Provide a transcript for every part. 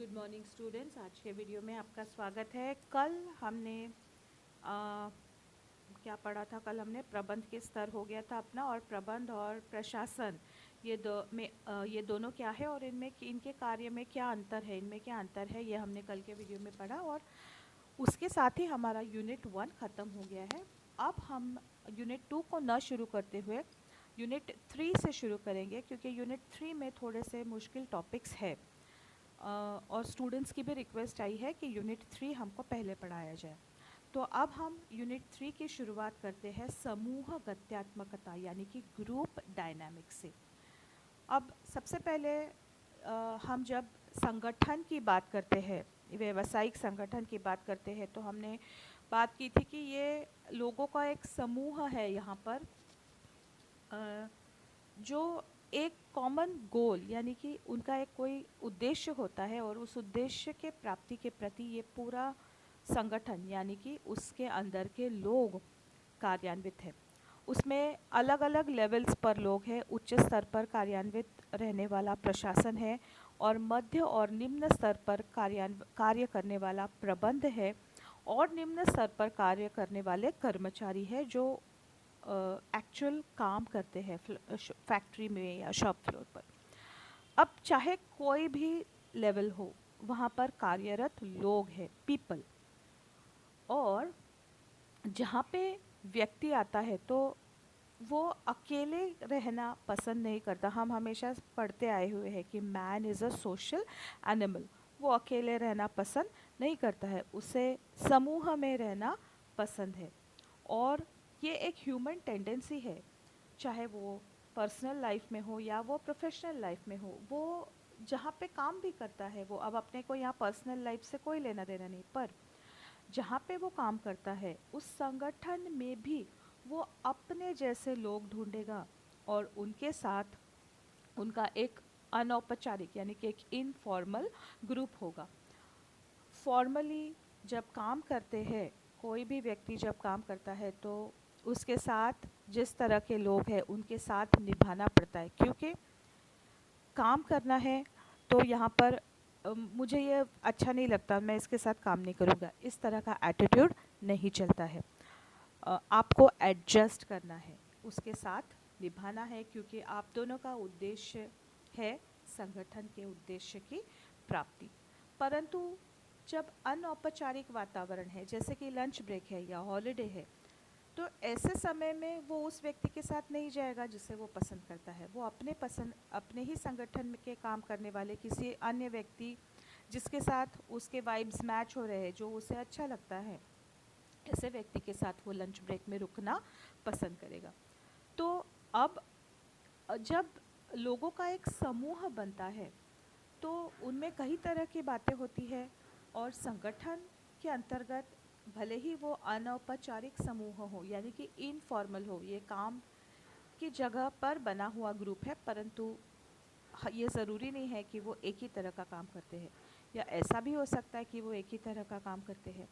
Good morning students. आज के video में आपका स्वागत है। कल हमने क्या पढ़ा था? कल हमने प्रबंध के स्तर हो गया था अपना, और प्रबंध और प्रशासन ये दोनों क्या है और इनके कार्य में क्या अंतर है, इनमें क्या अंतर है, ये हमने कल के वीडियो में पढ़ा। और उसके साथ ही हमारा यूनिट 1 ख़त्म हो गया है। अब हम यूनिट 2 को न शुरू करते हुए यूनिट 3 से शुरू करेंगे, क्योंकि यूनिट 3 में थोड़े से मुश्किल टॉपिक्स है। और स्टूडेंट्स की भी रिक्वेस्ट आई है कि यूनिट 3 हमको पहले पढ़ाया जाए। तो अब हम यूनिट 3 की शुरुआत करते हैं समूह गत्यात्मकता यानी कि ग्रुप डायनामिक्स से। अब सबसे पहले हम जब संगठन की बात करते हैं, व्यावसायिक संगठन की बात करते हैं, तो हमने बात की थी कि ये लोगों का एक समूह है यहाँ पर, जो एक कॉमन गोल यानी कि उनका एक कोई उद्देश्य होता है, और उस उद्देश्य के प्राप्ति के प्रति ये पूरा संगठन यानी कि उसके अंदर के लोग कार्यान्वित है। उसमें अलग अलग लेवल्स पर लोग हैं। उच्च स्तर पर कार्यान्वित रहने वाला प्रशासन है, और मध्य और निम्न स्तर पर कार्य करने वाला प्रबंध है, और निम्न स्तर पर कार्य करने वाले कर्मचारी है जो एक्चुअल काम करते हैं फैक्ट्री में या शॉप फ्लोर पर। अब चाहे कोई भी लेवल हो, वहाँ पर कार्यरत लोग हैं, पीपल। और जहाँ पे व्यक्ति आता है तो वो अकेले रहना पसंद नहीं करता। हम हमेशा पढ़ते आए हुए हैं कि man is a social animal. वो अकेले रहना पसंद नहीं करता है, उसे समूह में रहना पसंद है। और ये एक ह्यूमन टेंडेंसी है, चाहे वो पर्सनल लाइफ में हो या वो प्रोफेशनल लाइफ में हो। वो जहाँ पे काम भी करता है, वो अब अपने को यहाँ पर्सनल लाइफ से कोई लेना देना नहीं, पर जहाँ पे वो काम करता है उस संगठन में भी वो अपने जैसे लोग ढूंढेगा, और उनके साथ उनका एक अनौपचारिक यानी कि एक इनफॉर्मल ग्रुप होगा। फॉर्मली जब काम करते हैं, कोई भी व्यक्ति जब काम करता है तो उसके साथ जिस तरह के लोग हैं उनके साथ निभाना पड़ता है, क्योंकि काम करना है। तो यहाँ पर मुझे ये अच्छा नहीं लगता, मैं इसके साथ काम नहीं करूँगा, इस तरह का एटीट्यूड नहीं चलता है। आपको एडजस्ट करना है, उसके साथ निभाना है, क्योंकि आप दोनों का उद्देश्य है संगठन के उद्देश्य की प्राप्ति। परंतु जब अनौपचारिक वातावरण है, जैसे कि लंच ब्रेक है या हॉलिडे है, तो ऐसे समय में वो उस व्यक्ति के साथ नहीं जाएगा जिसे वो पसंद करता है। वो अपने ही संगठन में के काम करने वाले किसी अन्य व्यक्ति जिसके साथ उसके वाइब्स मैच हो रहे हैं, जो उसे अच्छा लगता है, ऐसे व्यक्ति के साथ वो लंच ब्रेक में रुकना पसंद करेगा। तो अब जब लोगों का एक समूह बनता है तो उनमें कई तरह की बातें होती है, और संगठन के अंतर्गत भले ही वो अनौपचारिक समूह हो यानी कि इनफॉर्मल हो, ये काम की जगह पर बना हुआ ग्रुप है, परंतु ये ज़रूरी नहीं है कि वो एक ही तरह का काम करते हैं, या ऐसा भी हो सकता है कि वो एक ही तरह का काम करते हैं।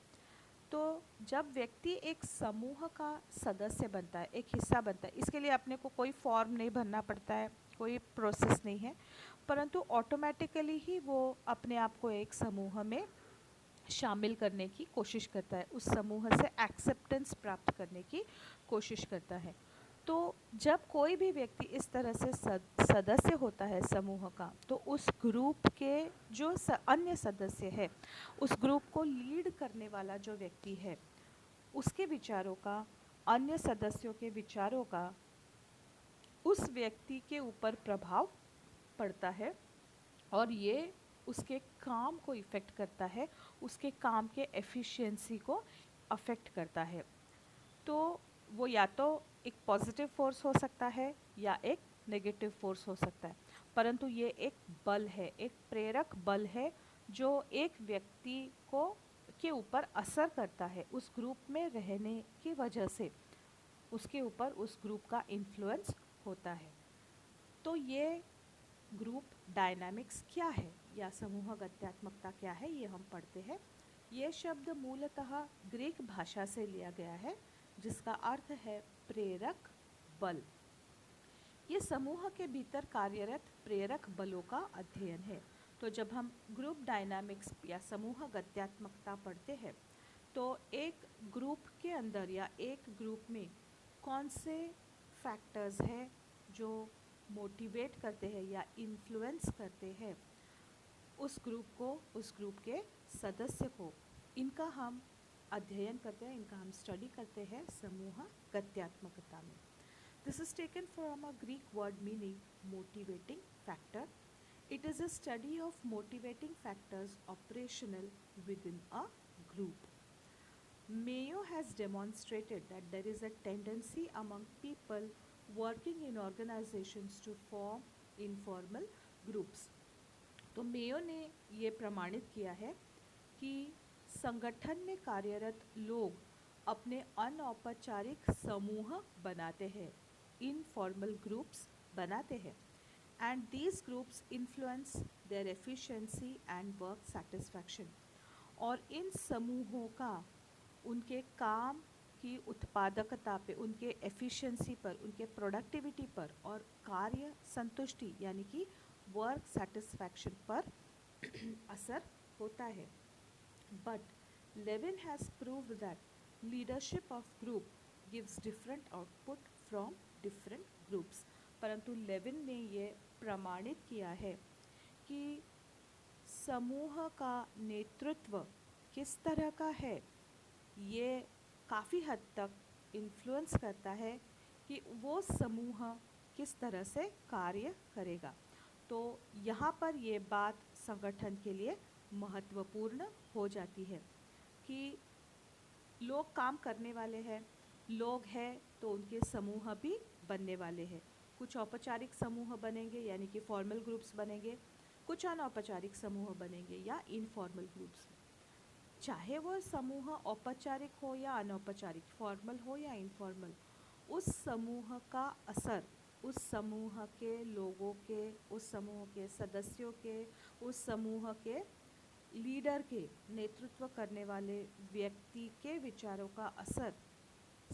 तो जब व्यक्ति एक समूह का सदस्य बनता है, एक हिस्सा बनता है, इसके लिए अपने को कोई फॉर्म नहीं भरना पड़ता है, कोई प्रोसेस नहीं है, परंतु ऑटोमेटिकली ही वो अपने आप को एक समूह में शामिल करने की कोशिश करता है, उस समूह से एक्सेप्टेंस प्राप्त करने की कोशिश करता है। तो जब कोई भी व्यक्ति इस तरह से सदस्य होता है समूह का, तो उस ग्रुप के जो अन्य सदस्य है, उस ग्रुप को लीड करने वाला जो व्यक्ति है, उसके विचारों का, अन्य सदस्यों के विचारों का उस व्यक्ति के ऊपर प्रभाव पड़ता है, और ये उसके काम को इफ़ेक्ट करता है, उसके काम के एफिशिएंसी को अफेक्ट करता है। तो वो या तो एक पॉजिटिव फोर्स हो सकता है या एक नेगेटिव फोर्स हो सकता है, परंतु ये एक बल है, एक प्रेरक बल है, जो एक व्यक्ति को के ऊपर असर करता है। उस ग्रुप में रहने की वजह से उसके ऊपर उस ग्रुप का इन्फ्लुएंस होता है। तो ये ग्रुप डायनामिक्स क्या है या समूह गत्यात्मकता क्या है, ये हम पढ़ते हैं। ये शब्द मूलतः ग्रीक भाषा से लिया गया है, जिसका अर्थ है प्रेरक बल। ये समूह के भीतर कार्यरत प्रेरक बलों का अध्ययन है। तो जब हम ग्रुप डायनामिक्स या समूह गत्यात्मकता पढ़ते हैं तो एक ग्रुप के अंदर या एक ग्रुप में कौन से फैक्टर्स हैं जो मोटिवेट करते हैं या इन्फ्लुएंस करते हैं उस ग्रुप को, उस ग्रुप के सदस्य को, इनका हम अध्ययन करते हैं, इनका हम स्टडी करते हैं समूह गत्यात्मकता में. This is taken from a Greek word meaning motivating factor. It is a study of motivating factors operational within a group. Mayo has demonstrated that there is a tendency among people working in organizations to form informal groups. तो Mayo ने ये प्रमाणित किया है कि संगठन में कार्यरत लोग अपने अनौपचारिक समूह बनाते हैं, इनफॉर्मल ग्रुप्स बनाते हैं. And these groups influence their efficiency and work satisfaction. और इन समूहों का उनके काम की उत्पादकता पे, उनके एफिशिएंसी पर, उनके प्रोडक्टिविटी पर और कार्य संतुष्टि यानी कि वर्क सेटिस्फैक्शन पर असर होता है. But Lewin has proved that leadership of group gives different output from different groups. परंतु लेविन ने ये प्रमाणित किया है कि समूह का नेतृत्व किस तरह का है ये काफ़ी हद तक इन्फ्लुएंस करता है कि वो समूह किस तरह से कार्य करेगा. तो यहाँ पर ये बात संगठन के लिए महत्वपूर्ण हो जाती है कि लोग काम करने वाले हैं, लोग हैं तो उनके समूह भी बनने वाले हैं. कुछ औपचारिक समूह बनेंगे यानी कि फॉर्मल ग्रुप्स बनेंगे, कुछ अनौपचारिक समूह बनेंगे या इनफॉर्मल ग्रुप्स. चाहे वो समूह औपचारिक हो या अनौपचारिक, फॉर्मल हो या इनफॉर्मल, उस समूह का असर उस समूह के लोगों के, उस समूह के सदस्यों के, उस समूह के लीडर के, नेतृत्व करने वाले व्यक्ति के विचारों का असर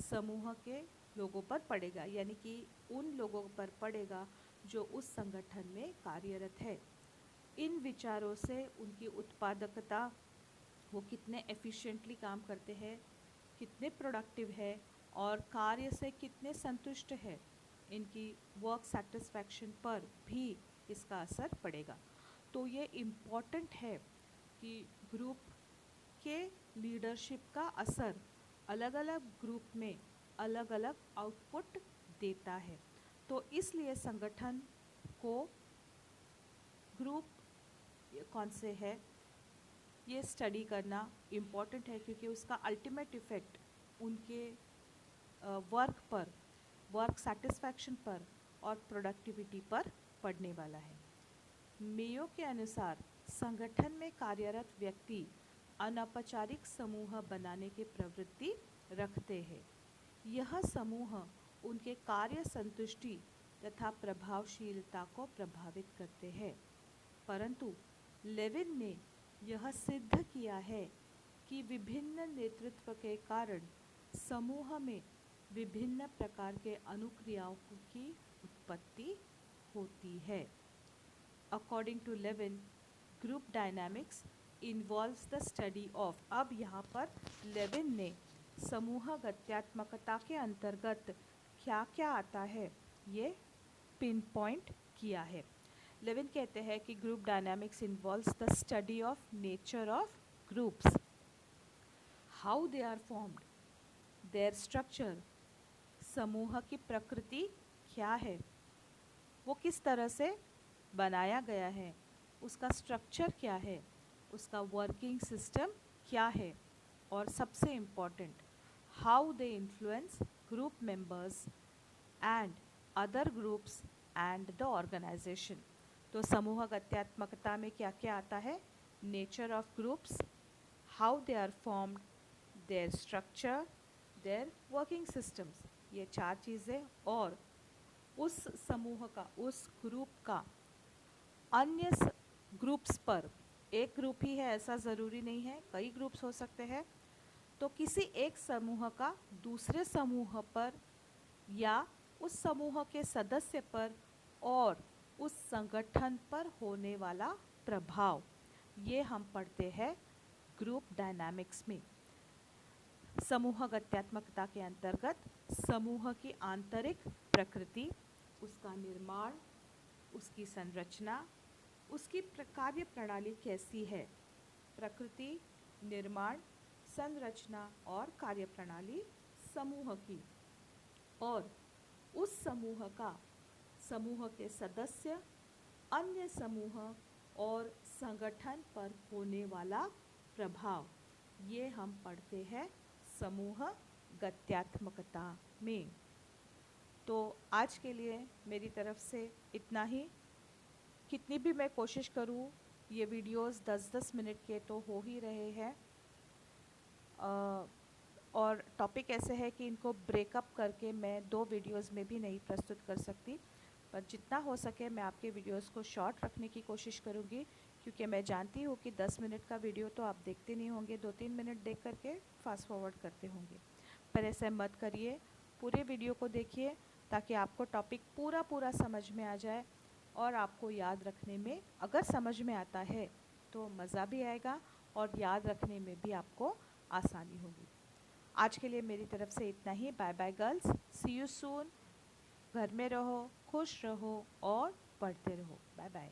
समूह के लोगों पर पड़ेगा, यानी कि उन लोगों पर पड़ेगा जो उस संगठन में कार्यरत है. इन विचारों से उनकी उत्पादकता, वो कितने एफिशिएंटली काम करते हैं, कितने प्रोडक्टिव है और कार्य से कितने संतुष्ट है, इनकी वर्क सेटिस्फैक्शन पर भी इसका असर पड़ेगा. तो ये इम्पॉर्टेंट है कि ग्रुप के लीडरशिप का असर अलग अलग ग्रुप में अलग अलग आउटपुट देता है. तो इसलिए संगठन को ग्रुप कौन से है ये स्टडी करना इम्पॉर्टेंट है, क्योंकि उसका अल्टीमेट इफ़ेक्ट उनके वर्क पर, वर्क सेटिस्फैक्शन पर और प्रोडक्टिविटी पर पड़ने वाला है. मेयो के अनुसार संगठन में कार्यरत व्यक्ति अनौपचारिक समूह बनाने की प्रवृत्ति रखते हैं. यह समूह उनके कार्य संतुष्टि तथा प्रभावशीलता को प्रभावित करते हैं. परंतु लेविन ने यह सिद्ध किया है कि विभिन्न नेतृत्व के कारण समूह में विभिन्न प्रकार के अनुक्रियाओं की उत्पत्ति होती है. According to Lewin, group dynamics involves the study of. अब यहाँ पर लेविन ने समूह गत्यात्मकता के अंतर्गत क्या क्या आता है ये पिन पॉइंट किया है. लेविन कहते हैं कि group dynamics involves the study of nature of groups, how they are formed, their structure, समूह की प्रकृति क्या है, वो किस तरह से बनाया गया है, उसका स्ट्रक्चर क्या है, उसका वर्किंग सिस्टम क्या है, और सबसे important how they influence group members and other groups and the organisation. तो समूह गत्यात्मकता में क्या क्या आता है? Nature of groups, how they are formed, their structure, their working systems, ये 4 चीज़ें, और उस समूह का, उस ग्रुप का अन्य ग्रुप्स पर, एक ग्रुप ही है ऐसा ज़रूरी नहीं है, कई ग्रुप्स हो सकते हैं, तो किसी एक समूह का दूसरे समूह पर या उस समूह के सदस्य पर और उस संगठन पर होने वाला प्रभाव, ये हम पढ़ते हैं ग्रुप डायनामिक्स में। समूह गत्यात्मकता के अंतर्गत समूह की आंतरिक प्रकृति, उसका निर्माण, उसकी संरचना, उसकी कार्य प्रणाली कैसी है, प्रकृति, निर्माण, संरचना और कार्य प्रणाली समूह की, और उस समूह का समूह के सदस्य, अन्य समूह और संगठन पर होने वाला प्रभाव, ये हम पढ़ते हैं समूह गत्यात्मकता में। तो आज के लिए मेरी तरफ से इतना ही। कितनी भी मैं कोशिश करूँ, ये वीडियोस 10-10 मिनट के तो हो ही रहे हैं, और टॉपिक ऐसे है कि इनको ब्रेकअप करके मैं 2 वीडियोस में भी नहीं प्रस्तुत कर सकती, पर जितना हो सके मैं आपके वीडियोस को शॉर्ट रखने की कोशिश करूँगी, क्योंकि मैं जानती हूँ कि 10 मिनट का वीडियो तो आप देखते नहीं होंगे, 2-3 मिनट देख करके फास्ट फॉरवर्ड करते होंगे। पर ऐसे मत करिए, पूरे वीडियो को देखिए ताकि आपको टॉपिक पूरा समझ में आ जाए, और आपको याद रखने में, अगर समझ में आता है तो मज़ा भी आएगा और याद रखने में भी आपको आसानी होगी। आज के लिए मेरी तरफ से इतना ही। Bye bye girls, see you soon. घर में रहो, खुश रहो और पढ़ते रहो। Bye bye.